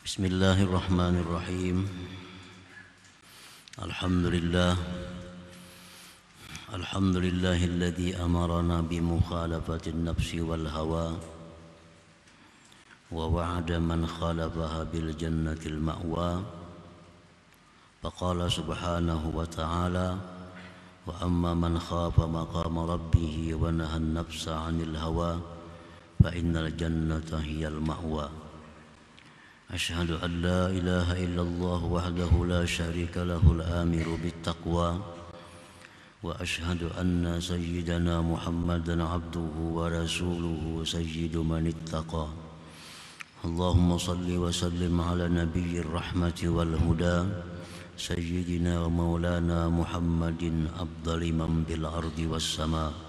Bismillahirrahmanirrahim. Alhamdulillahilladzi amarana bimukhalafati an-nafsi wal hawa wa wa'ada man khalafaha bil jannatil ma'wa. Faqala subhanahu wa ta'ala: wa amma man khafa maqama rabbih wa naha an-nafsa 'anil hawa fa innal jannata hiyal ma'wa. Asyhadu an la ilaha illallah wahdahu la syarika lahul amiru bittaqwa wa asyhadu anna sayyidana Muhammadan abduhu wa rasuluhu sayyidu man ittaqa. Allahumma salli wa sallim ala nabiyyir rahmati wal huda sayyidina wa maulana Muhammadin afdali man bil ardi was sama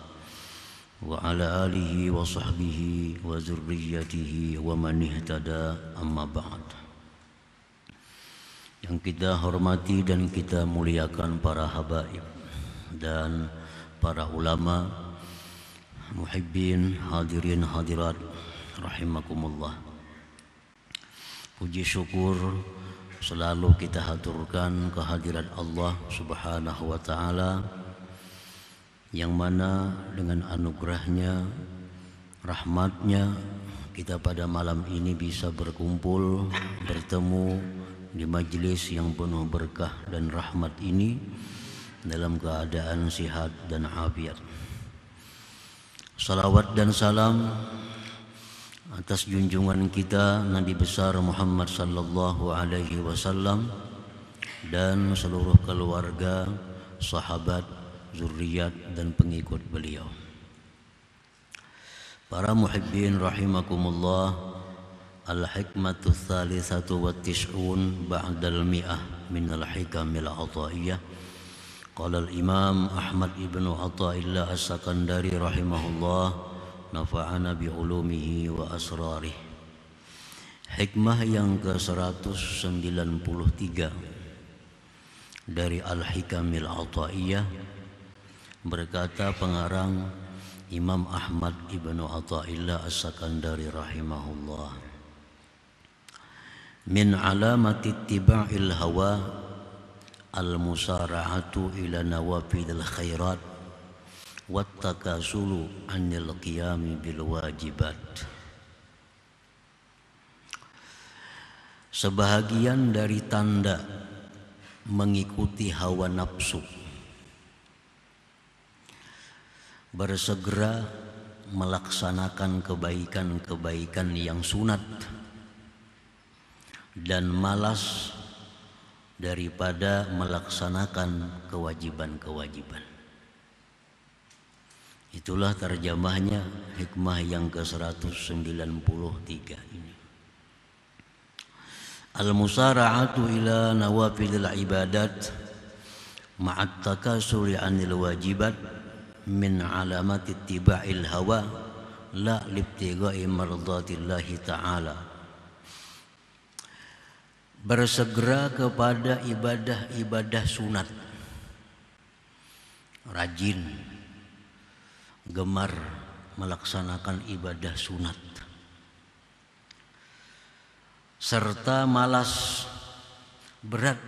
wa ala alihi wa sahbihi wa zurriyyatihi wa man ihtada, amma ba'd. Yang kita hormati dan kita muliakan para habaib dan para ulama, muhibbin, hadirin hadirat rahimakumullah. Puji syukur selalu kita haturkan kehadirat Allah Subhanahu wa ta'ala, yang mana dengan anugerahnya, rahmatnya, kita pada malam ini bisa berkumpul, bertemu di majelis yang penuh berkah dan rahmat ini dalam keadaan sihat dan afiat. Salawat dan salam atas junjungan kita Nabi besar Muhammad sallallahu alaihi wasallam dan seluruh keluarga, sahabat, zurriyat dan pengikut beliau. Para muhibbin rahimakumullah, al-hikmatu tsalitsatu wa tis'un ba'dal mi'ah min al-hikamil ataiyah. Qala al-imam Ahmad ibn Athaillah as-Sakandari rahimahullah, nafa'ana bi ulumihi wa asrarih. Hikmah yang ke-193 dari al-hikamil ataiyah, berkata pengarang Imam Ahmad ibnu Athaillah as-Sakandari rahimahullah, min alamati ittiba'il hawa al-musara'atu ila nawafidil khairat wat takasulu anil qiyami bil wajibat. Sebahagian dari tanda mengikuti hawa nafsu, bersegera melaksanakan kebaikan-kebaikan yang sunat dan malas daripada melaksanakan kewajiban-kewajiban. Itulah terjemahnya hikmah yang ke-193 ini. Al-musara'atu ila nawafilil ibadat ma'at takasuri 'anil wajibat min alamati ittiba'il hawa la libtigha'i mardatillahi ta'ala. Bersegera kepada ibadah-ibadah sunat, rajin, gemar melaksanakan ibadah sunat, serta malas, berat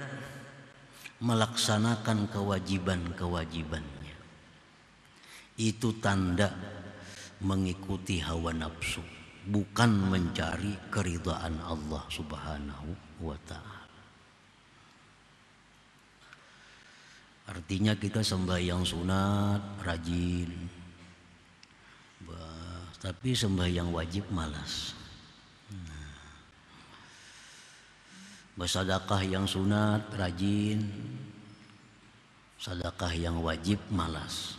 melaksanakan kewajiban-kewajibannya. Itu tanda mengikuti hawa nafsu, bukan mencari keridhaan Allah Subhanahu wa ta'ala. Artinya kita sembahyang sunat rajin, tapi sembahyang wajib malas. Bersedekah yang sunat rajin, sedekah yang wajib malas.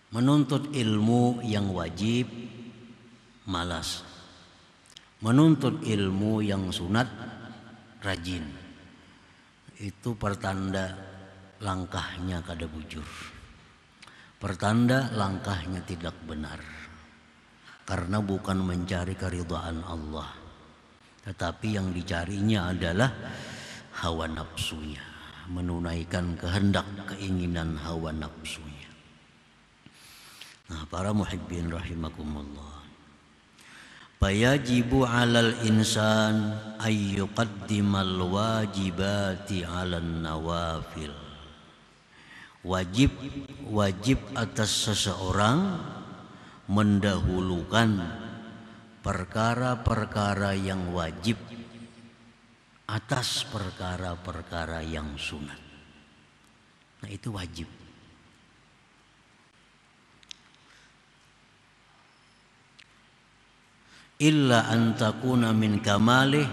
Menuntut ilmu yang wajib malas, menuntut ilmu yang sunat rajin. Itu pertanda langkahnya kada bujur, pertanda langkahnya tidak benar, karena bukan mencari keridhaan Allah, tetapi yang dicarinya adalah hawa nafsunya, menunaikan kehendak keinginan hawa nafsunya. Nah, para muhibbin rahimakumullah, Fayajibu 'alal insan ay yuqaddimal wajibati 'alan nawafil. Wajib atas seseorang mendahulukan perkara-perkara yang wajib atas perkara-perkara yang sunat. Nah, itu wajib. Illa an takuna min kamalih,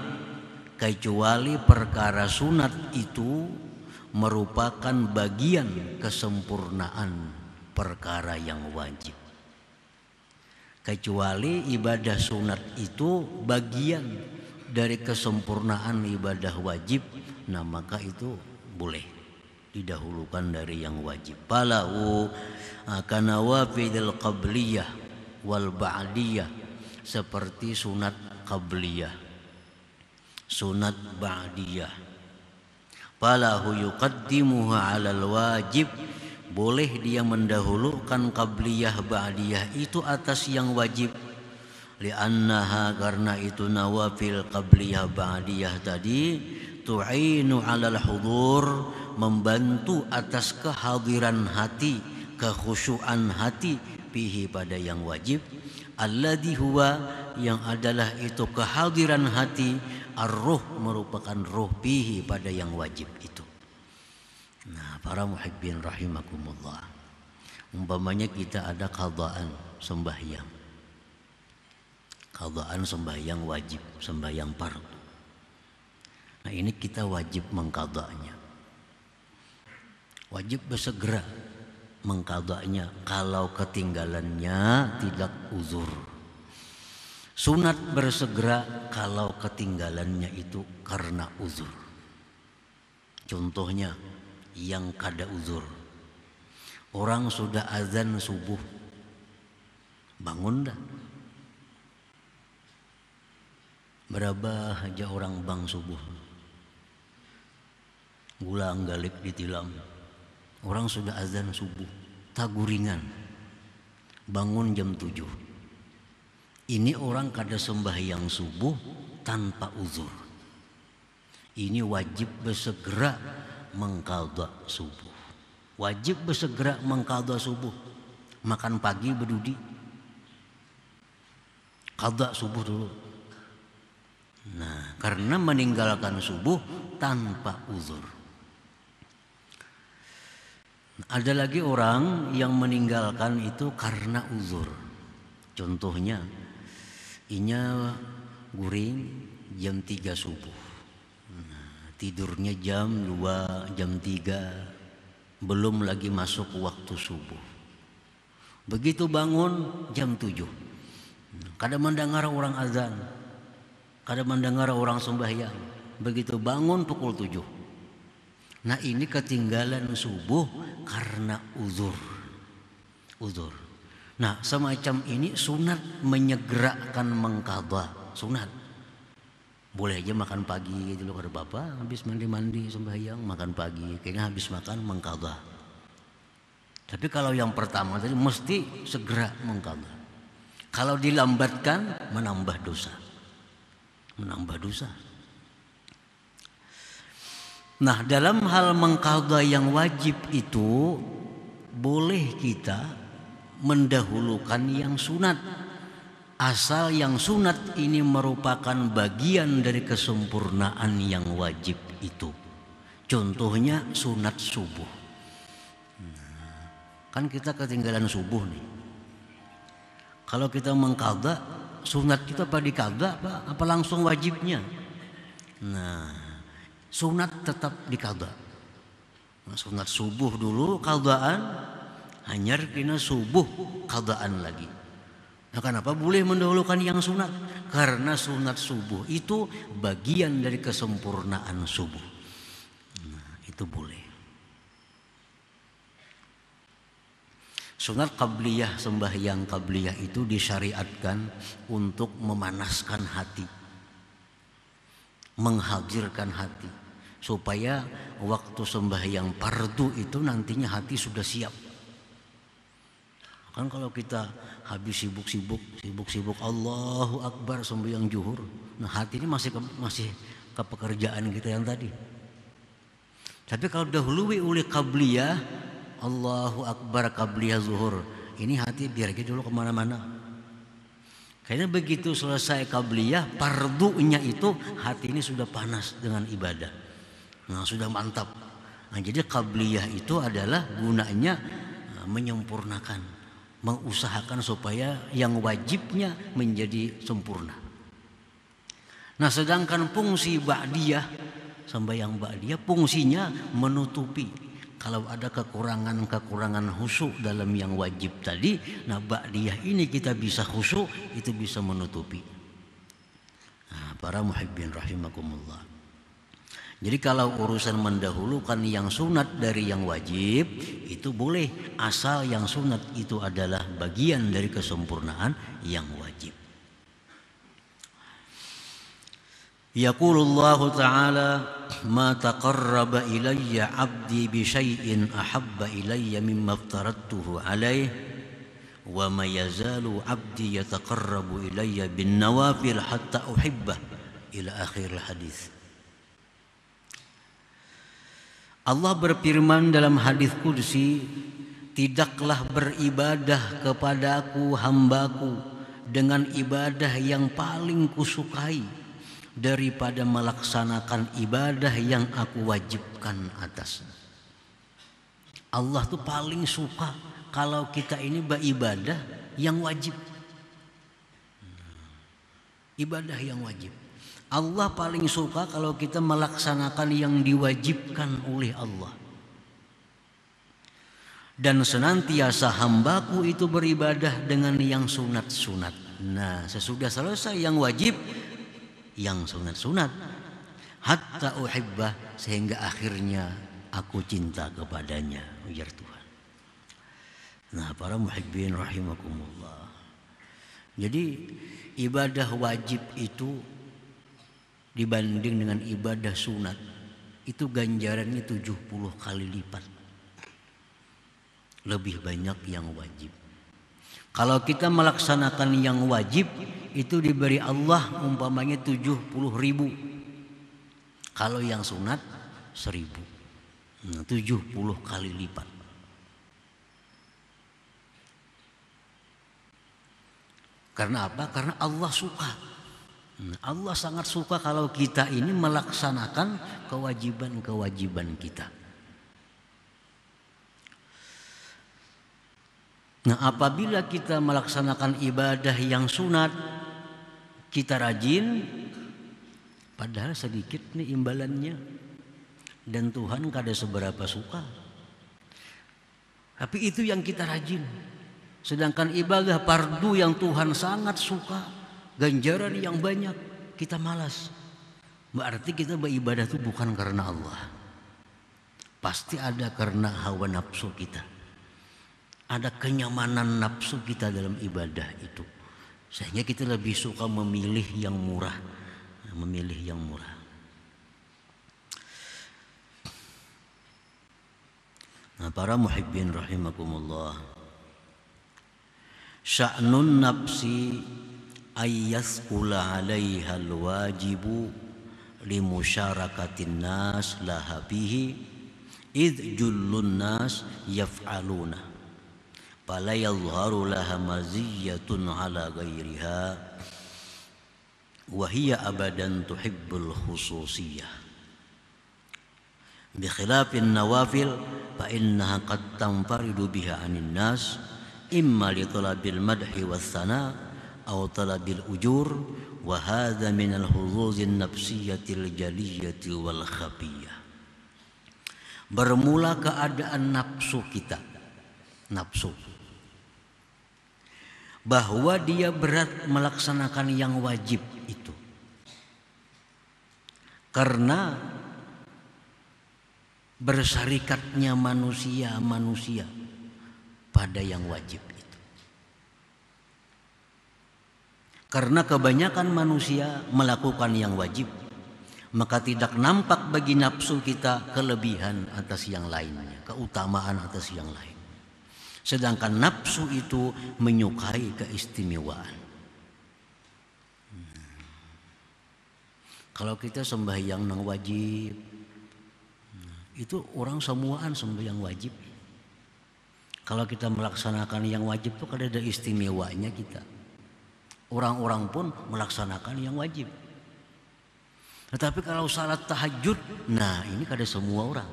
kecuali perkara sunat itu merupakan bagian kesempurnaan perkara yang wajib. Kecuali ibadah sunat itu bagian dari kesempurnaan ibadah wajib, nah maka itu boleh didahulukan dari yang wajib. Falahu kanawafidil qabliyah wal ba'diyah, seperti sunat qabliyah, sunat ba'diyah. Falahu yuqaddimuha 'alal wajib, boleh dia mendahulukan qabliyah ba'diyah itu atas yang wajib. Li'annaha, karena itu nawafil qabliyah ba'diyah tadi tu'inu 'alal hudur, membantu atas kehadiran hati, kekhusyuan hati, fihi pada yang wajib. Alladhi huwa, yang adalah itu kehadiran hati, ar-ruh, merupakan ruh, fihi pada yang wajib itu. Nah, para muhibbin rahimakumullah, umpamanya kita ada qadaan sembahyang, qadaan sembahyang wajib, sembahyang fardu. Nah, ini kita wajib mengqadanya, wajib bersegera mengqadanya kalau ketinggalannya tidak uzur. Sunat bersegera kalau ketinggalannya itu karena uzur. Contohnya yang kada uzur, orang sudah azan subuh, bangun dah. Berapa aja orang bang subuh, gulang galip ditilam. Orang sudah azan subuh, taguringan, bangun jam 7. Ini orang kada sembahyang subuh tanpa uzur. Ini wajib bersegera mengqadha subuh. Wajib bersegera mengqadha subuh. Makan pagi berdudi, qadha subuh dulu. Nah, karena meninggalkan subuh tanpa uzur. Ada lagi orang yang meninggalkan itu karena uzur. Contohnya, inya guring jam 3 subuh. Nah, tidurnya jam 2, jam 3, belum lagi masuk waktu subuh. Begitu bangun jam 7. Kada mendengar orang azan, kada mendengar orang sembahyang. Begitu bangun pukul 7. Nah, ini ketinggalan subuh karena uzur. Uzur. Nah, semacam ini sunat menyegerakan mengqadha, sunat. Boleh aja makan pagi dulu kada apa-apa, habis mandi-mandi sembahyang makan pagi, kayaknya habis makan mengqadha. Tapi kalau yang pertama tadi mesti segera mengqadha. Kalau dilambatkan menambah dosa. Menambah dosa. Nah, dalam hal mengqadha yang wajib itu boleh kita mendahulukan yang sunat, asal yang sunat ini merupakan bagian dari kesempurnaan yang wajib itu. Contohnya sunat subuh. Nah, kan kita ketinggalan subuh nih. Kalau kita mengqadha, sunat kita apa diqadha apa langsung wajibnya? Nah, sunat tetap diqadha. Nah, sunat subuh dulu qadhaan, hanyar kena subuh qadhaan lagi. Nah, kenapa boleh mendahulukan yang sunat? Karena sunat subuh itu bagian dari kesempurnaan subuh. Nah, itu boleh. Sunat qabliyah, sembahyang qabliyah itu disyariatkan untuk memanaskan hati, menghadirkan hati, supaya waktu sembahyang fardu itu nantinya hati sudah siap. Kan kalau kita habis sibuk Allahu Akbar sembahyang zuhur, nah hati ini masih ke pekerjaan kita yang tadi. Tapi kalau dahului oleh qabliyah, Allahu Akbar qabliyah zuhur, ini hati biar aja dulu kemana-mana. Kayaknya begitu selesai qabliyah, pardunya itu hati ini sudah panas dengan ibadah. Nah sudah mantap. Nah, jadi qabliyah itu adalah gunanya menyempurnakan, mengusahakan supaya yang wajibnya menjadi sempurna. Nah sedangkan fungsi ba'diyah, sembahyang ba'diyah fungsinya menutupi. Kalau ada kekurangan khusyuk dalam yang wajib tadi, nah ba'diyah ini kita bisa khusyuk, itu bisa menutupi. Nah, para muhibbin rahimakumullah. Jadi kalau urusan mendahulukan yang sunat dari yang wajib, itu boleh, asal yang sunat itu adalah bagian dari kesempurnaan yang wajib. Yaqulullahu ta'ala ma taqarraba ilayya 'abdi bi syai'in ahabba ilayya mimma aftaradtuhu 'alaihi wa ma yazalu 'abdi yataqarrabu ilayya bin nawafil hatta uhibbah ila akhir hadis. Allah berfirman dalam hadis qudsi, tidaklah beribadah kepadaku hambaku dengan ibadah yang paling kusukai daripada melaksanakan ibadah yang aku wajibkan atasnya. Allah tuh paling suka kalau kita ini beribadah yang wajib. Ibadah yang wajib. Allah paling suka kalau kita melaksanakan yang diwajibkan oleh Allah. Dan senantiasa hambaku itu beribadah dengan yang sunat-sunat. Nah, sesudah selesai yang wajib, yang sunat-sunat, hatta uhibbah, sehingga akhirnya aku cinta kepadanya, ujar Tuhan. Nah, para muhibbin rahimakumullah. Jadi ibadah wajib itu dibanding dengan ibadah sunat, itu ganjarannya 70 kali lipat. Lebih banyak yang wajib. Kalau kita melaksanakan yang wajib, itu diberi Allah umpamanya 70.000. Kalau yang sunat 1.000. 70 kali lipat. Karena apa? Karena Allah suka. Allah sangat suka kalau kita ini melaksanakan kewajiban-kewajiban kita. Nah, apabila kita melaksanakan ibadah yang sunat, kita rajin, padahal sedikit nih imbalannya, dan Tuhan kada seberapa suka. Tapi itu yang kita rajin. Sedangkan ibadah fardu yang Tuhan sangat suka, ganjaran yang banyak, kita malas. Berarti kita beribadah itu bukan karena Allah. Pasti ada karena hawa nafsu kita. Ada kenyamanan nafsu kita dalam ibadah itu, sehingga kita lebih suka memilih yang murah. Nah, para muhibbin rahimakumullah, sya'nun nafsi ayyasqula 'alaiha alwajibu limusyarakatin nas laha bihi id jullun nas yaf'aluna fala yadhharu laha maziyatun ala ghairiha wa hiya abadan tuhibbul khususiyah bi khilafin nawafil fa innaha qad tanfaridu biha 'anil nas imma li talabil madhi was sana aw talabil ujur wa hadha min al huzuzin nafsiyatil jaliyati wal khafiyah. Bermula keadaan nafsu kita, nafsu, bahwa dia berat melaksanakan yang wajib itu karena bersyarikatnya manusia pada yang wajib itu. Karena kebanyakan manusia melakukan yang wajib, maka tidak nampak bagi nafsu kita kelebihan atas yang lainnya, keutamaan atas yang lain. Sedangkan nafsu itu menyukai keistimewaan. Kalau kita sembahyang nang wajib, itu orang semuaan sembahyang wajib. Kalau kita melaksanakan yang wajib itu kan ada istimewanya kita. Orang-orang pun melaksanakan yang wajib. Tetapi kalau salat tahajud, nah ini kada semua orang.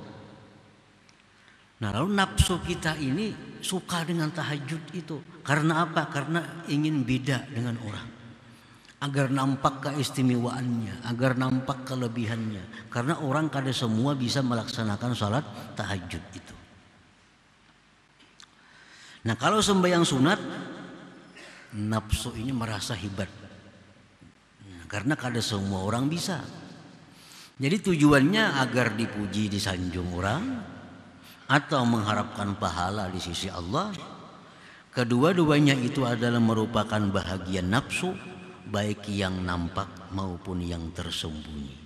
Nah lalu nafsu kita ini suka dengan tahajud itu. Karena apa? Karena ingin beda dengan orang. Agar nampak keistimewaannya, agar nampak kelebihannya. Karena orang kada semua bisa melaksanakan salat tahajud itu. Nah kalau sembahyang sunat, nafsu ini merasa hebat. Nah, karena kada semua orang bisa. Jadi tujuannya agar dipuji, disanjung orang, atau mengharapkan pahala di sisi Allah. Kedua-duanya itu adalah merupakan bahagian nafsu, baik yang nampak maupun yang tersembunyi.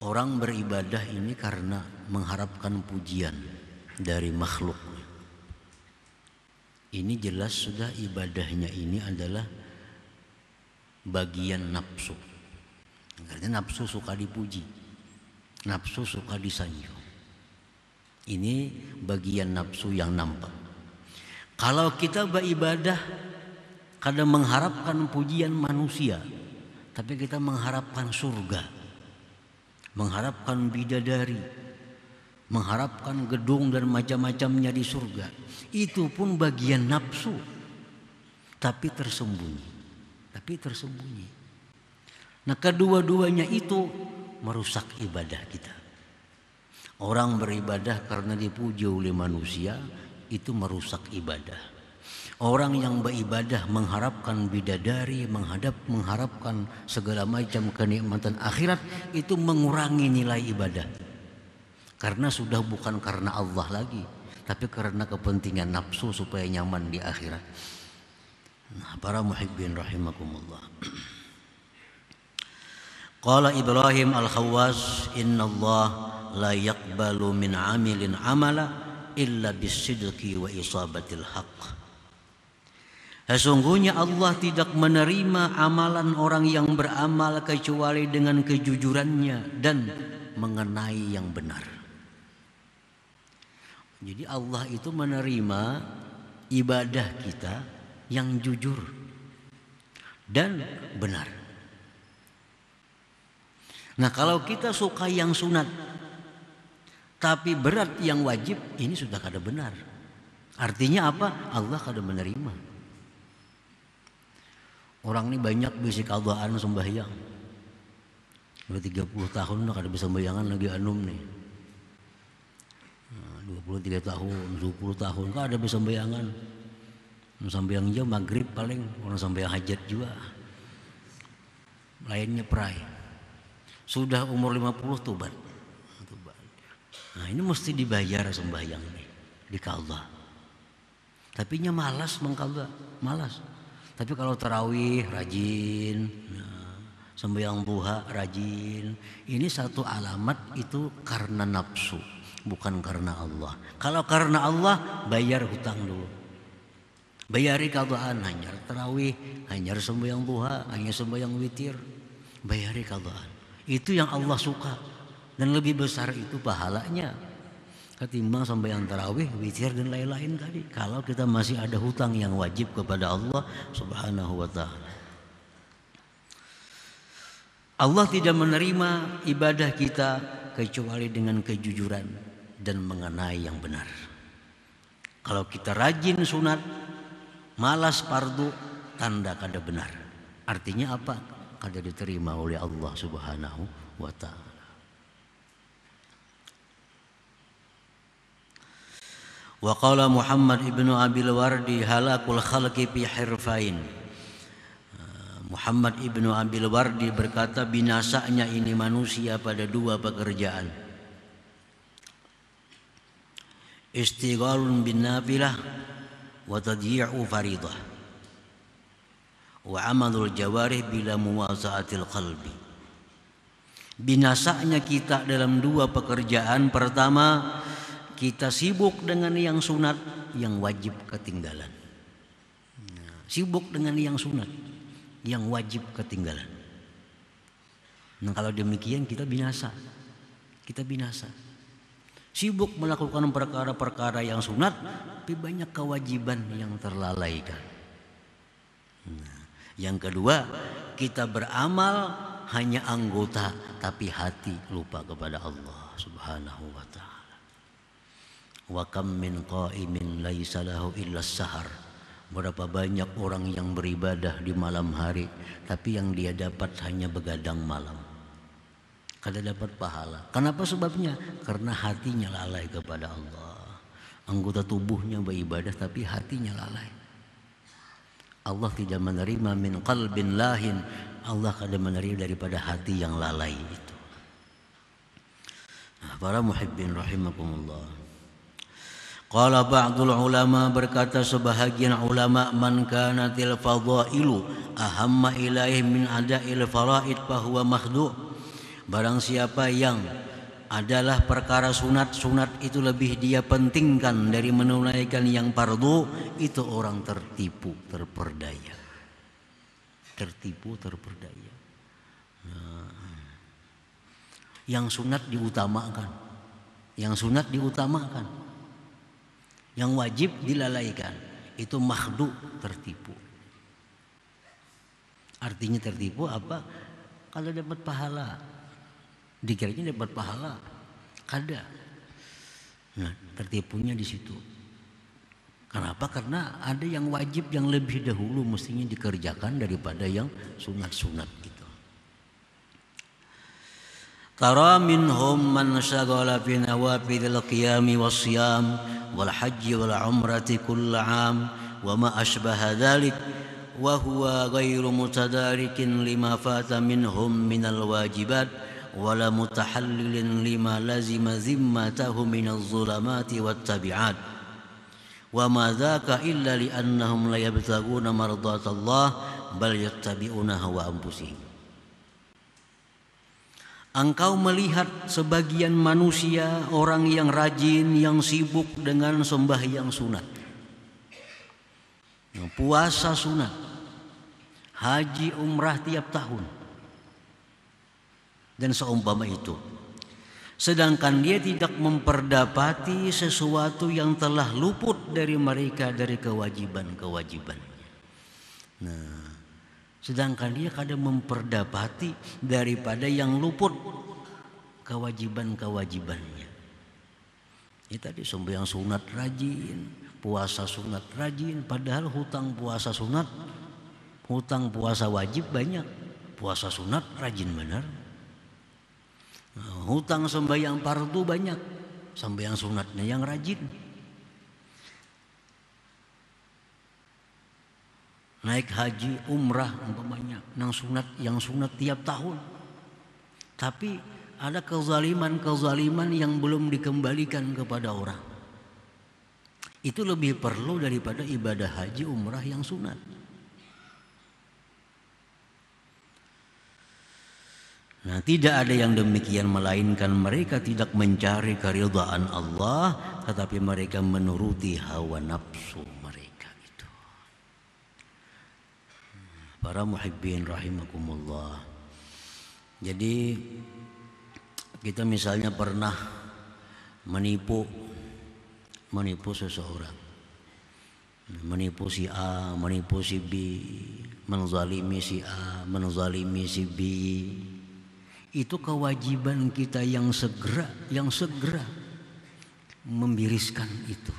Orang beribadah ini karena mengharapkan pujian dari makhluk. Ini jelas sudah ibadahnya ini adalah bagian nafsu. Karena nafsu suka dipuji, nafsu suka disanjung. Ini bagian nafsu yang nampak. Kalau kita beribadah kadang mengharapkan pujian manusia, tapi kita mengharapkan surga, mengharapkan bidadari, mengharapkan gedung dan macam-macamnya di surga. Itu pun bagian nafsu, tapi tersembunyi. Nah kedua-duanya itu merusak ibadah kita. Orang beribadah karena dipuji oleh manusia, itu merusak ibadah. Orang yang beribadah mengharapkan bidadari, mengharapkan segala macam kenikmatan akhirat, itu mengurangi nilai ibadah. Karena sudah bukan karena Allah lagi, tapi karena kepentingan nafsu supaya nyaman di akhirat. Nah, para muhibbin rahimakumullah. Qala Ibrahim Al-Khawwas, "Inna Allah la yaqbalu min 'amilin 'amala illa bisidqi wa isabatil haqq." Sesungguhnya Allah tidak menerima amalan orang yang beramal kecuali dengan kejujurannya dan mengenai yang benar. Jadi Allah itu menerima ibadah kita yang jujur dan benar. Nah kalau kita suka yang sunat tapi berat yang wajib, ini sudah kada benar. Artinya apa? Allah kada menerima. Orang ini banyak bisi qadaan sembahyang. Udah 30 tahun udah kada bisa sembayangan lagi anum nih. 23 tahun, 20 tahun kan ada bisa sembayangan. Sembahyang jam maghrib paling, orang sembahyang hajat juga. Lainnya perai. Sudah umur 50 tobat. Nah ini mesti dibayar sembahyang ini di qadha. Tapi nya malas mengqadha, malas. Tapi kalau tarawih rajin, sembahyang duha rajin, ini satu alamat itu karena nafsu, bukan karena Allah. Kalau karena Allah, bayar hutang dulu. Bayari qadhaan, hanyar tarawih, hanyar sembahyang duha, hanyar sembahyang witir. Bayari qadhaan. Itu yang Allah suka. Dan lebih besar itu pahalanya ketimbang sembahyang tarawih, witir dan lain-lain tadi. Kalau kita masih ada hutang yang wajib kepada Allah Subhanahu wa taala. Allah tidak menerima ibadah kita kecuali dengan kejujuran dan mengenai yang benar. Kalau kita rajin sunat, malas fardu, tanda kada benar. Artinya apa? Kada diterima oleh Allah Subhanahu wa taala. Wa qala Muhammad ibnu Abil Wardi, halakul khalqi fi hirfain. Muhammad ibnu Abil Wardi berkata, binasanya ini manusia pada dua pekerjaan. Istighalun bin nafilah wa tadyi'u faridah. Wa amalul jawarih bila muwaza'atil qalbi. Binasanya kita dalam dua pekerjaan. Pertama, kita sibuk dengan yang sunat yang wajib ketinggalan. Sibuk dengan yang sunat, yang wajib ketinggalan. Nah kalau demikian kita binasa. Kita binasa. Sibuk melakukan perkara-perkara yang sunat, tapi banyak kewajiban yang terlalaikan. Nah, yang kedua, kita beramal hanya anggota, tapi hati lupa kepada Allah Subhanahu wa ta'ala. Wa kam min qa'imin laisa lahu illa sahar. Berapa banyak orang yang beribadah di malam hari, tapi yang dia dapat hanya begadang malam. Kada dapat pahala. Kenapa sebabnya? Karena hatinya lalai kepada Allah. Anggota tubuhnya beribadah, tapi hatinya lalai. Allah tidak menerima min qalbin lahin. Allah kada menerima daripada hati yang lalai itu. Nah, para muhibbin rahimakumullah. Qala ba'dul ulama, berkata sebahagian ulama, man kanatil fadailu ahamma ilaihi min ada'il faraid fahuwa makhdu'. Barang siapa yang adalah perkara sunat itu lebih dia pentingkan dari menunaikan yang fardu, itu orang tertipu, terperdaya. Tertipu, terperdaya. Nah, yang sunat diutamakan. Yang sunat diutamakan. Yang wajib dilalaikan. Itu makhdu, tertipu. Artinya tertipu apa? Kalau dapat pahala, dikiranya dapat pahala, kada. Nah, tertipunya di situ. Kenapa? Karena ada yang wajib yang lebih dahulu mestinya dikerjakan daripada yang sunat-sunat itu. Tara minhum man syaghala fi nawafilil qiyami wasyam wal hajji wal umrati kull 'am wa ma ashbaha dzalik wa huwa ghairu mutadarikin lima fata minhum minal wajibat wala mutahallilin lima lazima zimmatahu minaz zulamati wat tabi'at wa ma dzaka illa li annahum la yabtaguna mardatallah bal yattabi'una hawa anfusihim. Engkau melihat sebagian manusia, orang yang rajin, yang sibuk dengan sembahyang sunat, puasa sunat, haji umrah tiap tahun, dan seumpama itu. Sedangkan dia tidak memperdapati sesuatu yang telah luput dari mereka dari kewajiban-kewajibannya. Nah, sedangkan dia kadang memperdapati daripada yang luput kewajiban-kewajibannya. Ini tadi sembahyang sunat rajin, puasa sunat rajin, padahal hutang puasa sunat, hutang puasa wajib banyak, puasa sunat rajin benar. Nah, hutang sembahyang fardu banyak, sembahyang sunatnya yang rajin. Naik haji, umrah umpamanya, yang sunat tiap tahun. Tapi ada kezaliman yang belum dikembalikan kepada orang. Itu lebih perlu daripada ibadah haji, umrah yang sunat. Nah, tidak ada yang demikian melainkan mereka tidak mencari keridhaan Allah, tetapi mereka menuruti hawa nafsu mereka. Para muhibbin rahimakumullah. Jadi kita misalnya pernah menipu seseorang, menipu si A, menipu si B, menzalimi si A, menzalimi si B. Itu kewajiban kita yang segera membiriskan itu.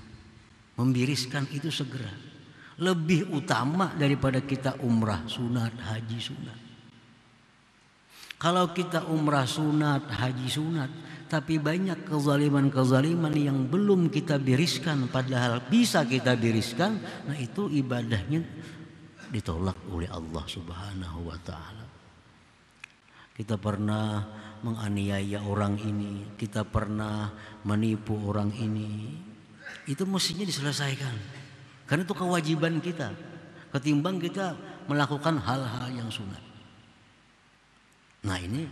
Membiriskan itu segera. Lebih utama daripada kita umrah sunat, haji sunat. Kalau kita umrah sunat, haji sunat, tapi banyak kezaliman-kezaliman yang belum kita biriskan, padahal bisa kita biriskan, nah itu ibadahnya ditolak oleh Allah Subhanahu wa ta'ala. Kita pernah menganiaya orang ini, kita pernah menipu orang ini, itu mestinya diselesaikan. Karena itu kewajiban kita, ketimbang kita melakukan hal-hal yang sunat. Nah ini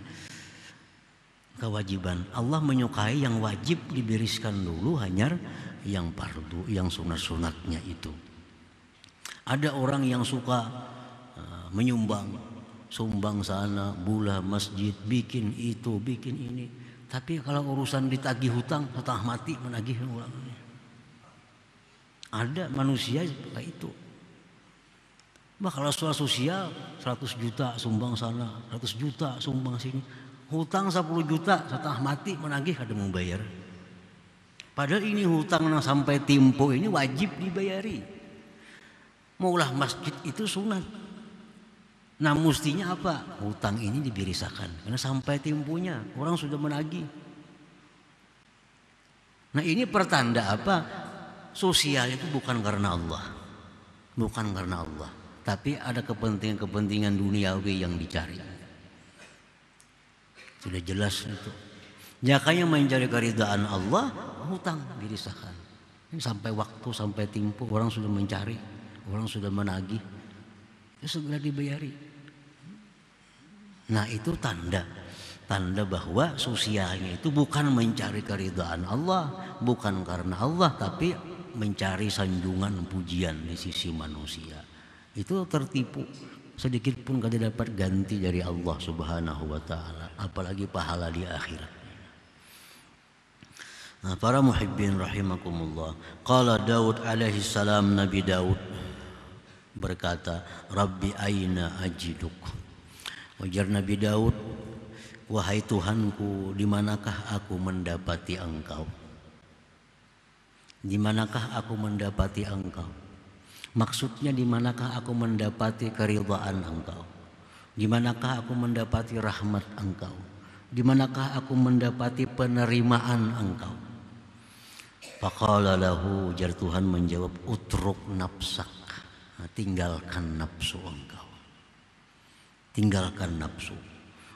kewajiban. Allah menyukai yang wajib dibiriskan dulu, hanya yang fardu, yang sunat-sunatnya itu. Ada orang yang suka menyumbang, sumbang sana, bula masjid, bikin itu, bikin ini. Tapi kalau urusan ditagih hutang, setengah mati menagih orang. Ada manusia seperti itu. Bah kalau soal sosial 100 juta sumbang sana, 100 juta sumbang sini. Hutang 10 juta setengah mati menagih kada mau bayar. Padahal ini hutang yang sampai tempo ini wajib dibayari. Maulah masjid itu sunat. Nah mestinya apa? Hutang ini dibirisakan karena sampai temponya orang sudah menagih. Nah ini pertanda apa? Sosial itu bukan karena Allah, bukan karena Allah, tapi ada kepentingan-kepentingan duniawi yang dicari. Sudah jelas itu. Jakanya mencari keridhaan Allah, hutang dirisakan. Ini sampai waktu, sampai tempo orang sudah mencari, orang sudah menagih, ya segera dibayari. Nah itu tanda bahwa sosialnya itu bukan mencari keridhaan Allah, bukan karena Allah, tapi mencari sanjungan pujian di sisi manusia. Itu tertipu, sedikit pun kada dapat ganti dari Allah Subhanahu wa taala, apalagi pahala di akhirat. Nah, para muhibbin rahimakumullah, qala Daud alaihi salam, Nabi Daud berkata, Rabbi aina ajiduk. Ujar Nabi Daud, wahai Tuhanku, di manakah aku mendapati Engkau? Di manakah aku mendapati Engkau? Maksudnya di manakah aku mendapati keridhaan Engkau? Di manakah aku mendapati rahmat Engkau? Di manakah aku mendapati penerimaan Engkau? Faqala lahu, jar Tuhan menjawab, utruk nafsak, tinggalkan nafsu engkau. Tinggalkan nafsu.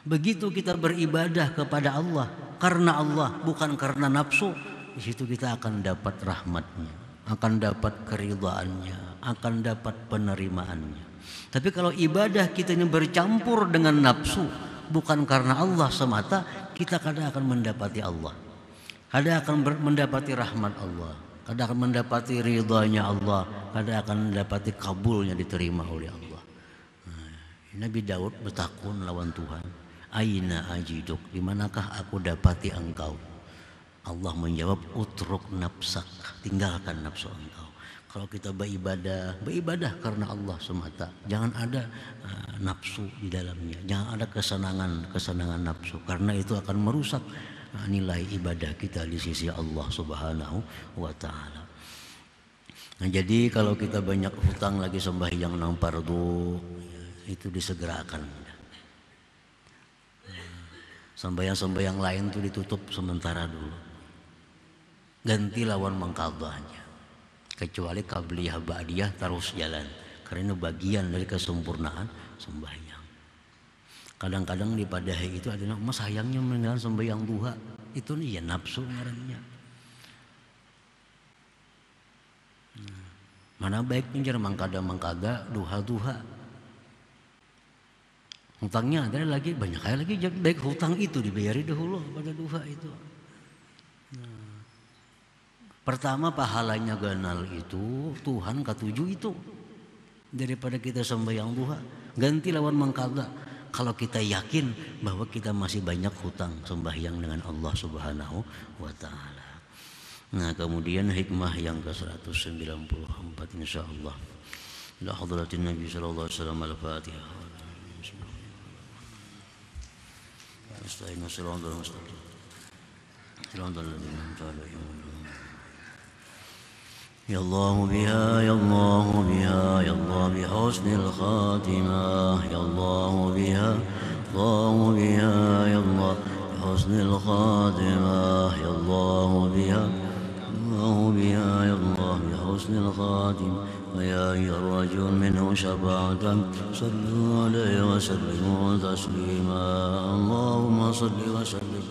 Begitu kita beribadah kepada Allah karena Allah, bukan karena nafsu, di situ kita akan dapat rahmatnya, akan dapat keridhaannya, akan dapat penerimaannya. Tapi kalau ibadah kita ini bercampur dengan nafsu, bukan karena Allah semata, kita kadang akan mendapati Allah, kadang akan mendapati rahmat Allah, kadang akan mendapati ridhanya Allah, kadang akan mendapati kabulnya diterima oleh Allah. Nabi Daud bertakun lawan Tuhan, aina ajiduk, di manakah aku dapati engkau? Allah menjawab, utruk nafsak, tinggalkan nafsu engkau. Kalau kita beribadah karena Allah semata, jangan ada nafsu di dalamnya, jangan ada kesenangan nafsu, karena itu akan merusak nilai ibadah kita di sisi Allah Subhanahu wa taala. Nah, jadi kalau kita banyak hutang lagi sembahyang nang fardu, itu disegerakan. Sembahyang lain itu ditutup sementara dulu, ganti lawan mengqadhanya, kecuali qabliyah ba'diyah terus jalan, karena bagian dari kesempurnaan sembahyang. Kadang-kadang di padahi itu ada mas sayangnya meninggal sembahyang duha, itu nih ya nafsu ngarannya. Mana baiknya jar mangkada duha. Hutangnya ada lagi, banyak kali lagi, baik hutang itu dibayari dahulu pada duha itu. Pertama pahalanya ganal itu Tuhan ketujuh itu, daripada kita sembahyang duha ganti lawan mangkada. Kalau kita yakin bahwa kita masih banyak hutang sembahyang dengan Allah Subhanahu wa taala. Nah, kemudian hikmah yang ke-194 insyaallah. Ila hadratin Nabi sallallahu alaihi wasallam, al-Fatihah. Bismillahirrahmanirrahim. Shiratal mustaqim. Shiratal ladzina an'amta 'alaihim. Ya Allah biha, ya Allah biha, ya Allah bi husnil khatimah, ya Allah biha, Allah biha, ya Allah bi husnil khatimah, ya Allah biha, Allah biha, ya Allah bi husnil khatimah. ويا أيها الرجل منه شفاعة صلوا عليه وسلموا تسليما. اللهم صل وسلم